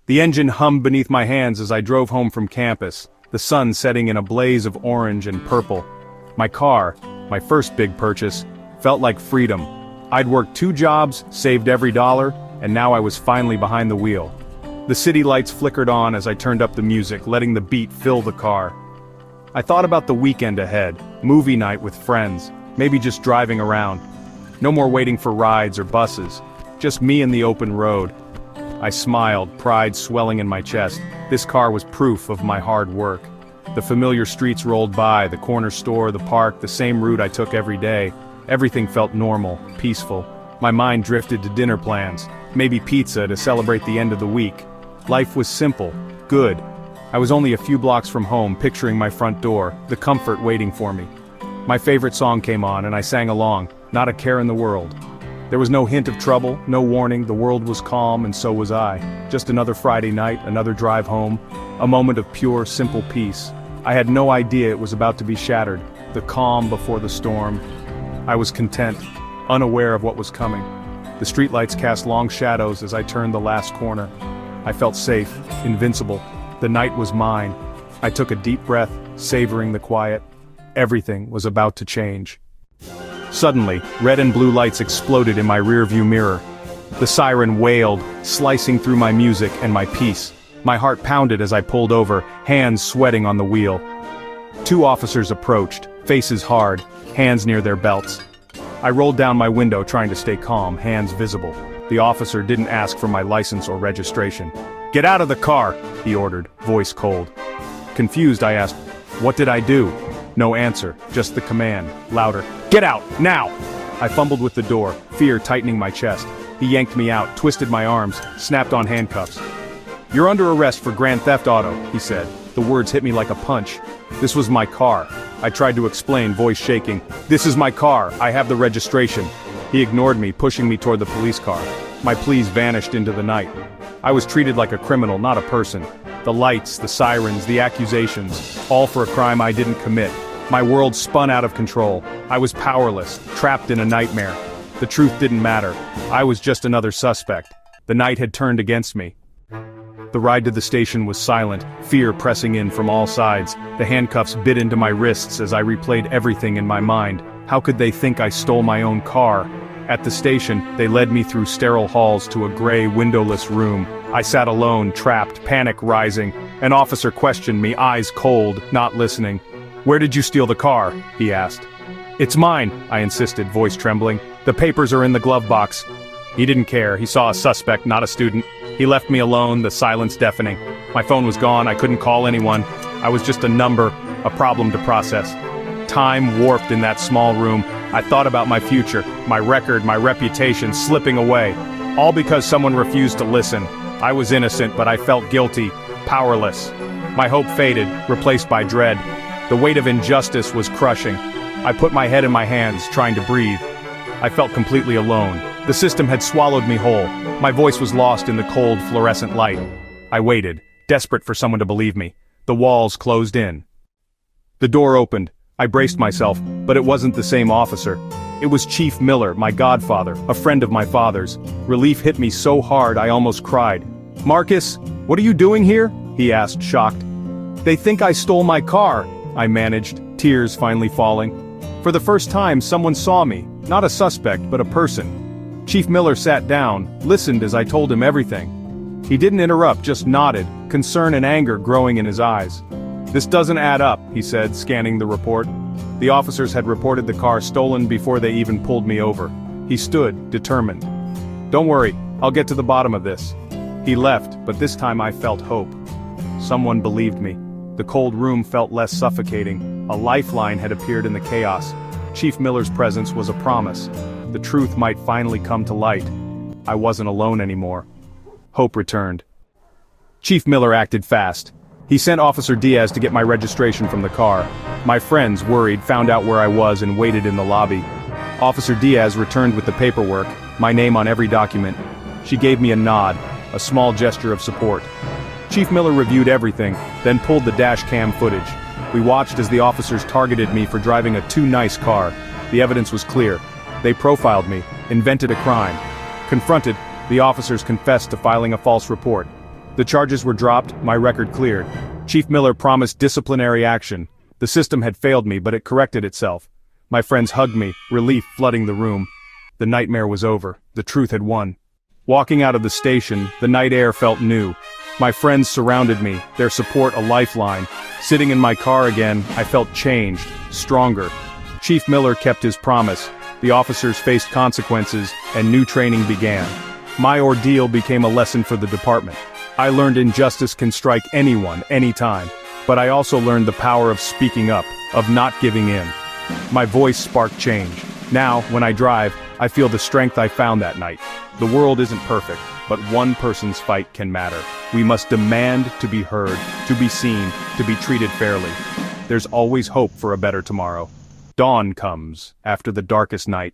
The engine hummed beneath my hands as I drove home from campus, the sun setting in a blaze of orange and purple. My car, my first big purchase, felt like freedom. I'd worked 2 jobs, saved every dollar, and now I was finally behind the wheel. The city lights flickered on as I turned up the music, letting the beat fill the car. I thought about the weekend ahead, movie night with friends, maybe just driving around. No more waiting for rides or buses, just me and the open road. I smiled, pride swelling in my chest. This car was proof of my hard work. The familiar streets rolled by, the corner store, the park, the same route I took every day. Everything felt normal, peaceful. My mind drifted to dinner plans, maybe pizza to celebrate the end of the week. Life was simple, good. I was only a few blocks from home, picturing my front door, the comfort waiting for me. My favorite song came on and I sang along, not a care in the world. There was no hint of trouble, no warning, the world was calm and so was I. Just another Friday night, another drive home, a moment of pure, simple peace. I had no idea it was about to be shattered, the calm before the storm. I was content, unaware of what was coming. The streetlights cast long shadows as I turned the last corner. I felt safe, invincible. The night was mine. I took a deep breath, savoring the quiet. Everything was about to change. Suddenly, red and blue lights exploded in my rearview mirror. The siren wailed, slicing through my music and my peace. My heart pounded as I pulled over, hands sweating on the wheel. 2 officers approached, faces hard, hands near their belts. I rolled down my window trying to stay calm, hands visible. The officer didn't ask for my license or registration. "Get out of the car," he ordered, voice cold. Confused, I asked, "What did I do?" No answer, just the command, louder, "Get out, now!" I fumbled with the door, fear tightening my chest. He yanked me out, twisted my arms, snapped on handcuffs. "You're under arrest for grand theft auto," he said. The words hit me like a punch. This was my car. I tried to explain, voice shaking. "This is my car, I have the registration." He ignored me, pushing me toward the police car. My pleas vanished into the night. I was treated like a criminal, not a person. The lights, the sirens, the accusations, all for a crime I didn't commit. My world spun out of control. I was powerless, trapped in a nightmare. The truth didn't matter. I was just another suspect. The night had turned against me. The ride to the station was silent, fear pressing in from all sides. The handcuffs bit into my wrists as I replayed everything in my mind. How could they think I stole my own car? At the station, they led me through sterile halls to a gray, windowless room. I sat alone, trapped, panic rising. An officer questioned me, eyes cold, not listening. "Where did you steal the car?" he asked. "It's mine," I insisted, voice trembling. "The papers are in the glove box." He didn't care. He saw a suspect, not a student. He left me alone, the silence deafening. My phone was gone, I couldn't call anyone. I was just a number, a problem to process. Time warped in that small room. I thought about my future, my record, my reputation slipping away. All because someone refused to listen. I was innocent, but I felt guilty, powerless. My hope faded, replaced by dread. The weight of injustice was crushing. I put my head in my hands, trying to breathe. I felt completely alone. The system had swallowed me whole. My voice was lost in the cold, fluorescent light. I waited, desperate for someone to believe me. The walls closed in. The door opened. I braced myself, but it wasn't the same officer. It was Chief Miller, my godfather, a friend of my father's. Relief hit me so hard I almost cried. "Marcus, what are you doing here?" he asked, shocked. "They think I stole my car," I managed, tears finally falling. For the first time, someone saw me, not a suspect, but a person. Chief Miller sat down, listened as I told him everything. He didn't interrupt, just nodded, concern and anger growing in his eyes. "This doesn't add up," he said, scanning the report. The officers had reported the car stolen before they even pulled me over. He stood, determined. "Don't worry, I'll get to the bottom of this." He left, but this time I felt hope. Someone believed me. The cold room felt less suffocating. A lifeline had appeared in the chaos. Chief Miller's presence was a promise. The truth might finally come to light. I wasn't alone anymore. Hope returned. Chief Miller acted fast. He sent Officer Diaz to get my registration from the car. My friends, worried, found out where I was and waited in the lobby. Officer Diaz returned with the paperwork, my name on every document. She gave me a nod, a small gesture of support. Chief Miller reviewed everything, then pulled the Dashcam footage. We watched as the officers targeted me for driving a too nice car. The evidence was clear. They profiled me, invented a crime. Confronted, the officers confessed to filing a false report. The charges were dropped, my record cleared. Chief Miller promised disciplinary action. The system had failed me, but it corrected itself. My friends hugged me, relief flooding the room. The nightmare was over. The truth had won. Walking out of the station, the night air felt new. My friends surrounded me, their support a lifeline. Sitting in my car again, I felt changed, stronger. Chief Miller kept his promise. The officers faced consequences, and new training began. My ordeal became a lesson for the department. I learned injustice can strike anyone, anytime. But I also learned the power of speaking up, of not giving in. My voice sparked change. Now, when I drive, I feel the strength I found that night. The world isn't perfect, but one person's fight can matter. We must demand to be heard, to be seen, to be treated fairly. There's always hope for a better tomorrow. Dawn comes after the darkest night,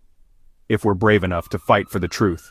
if we're brave enough to fight for the truth.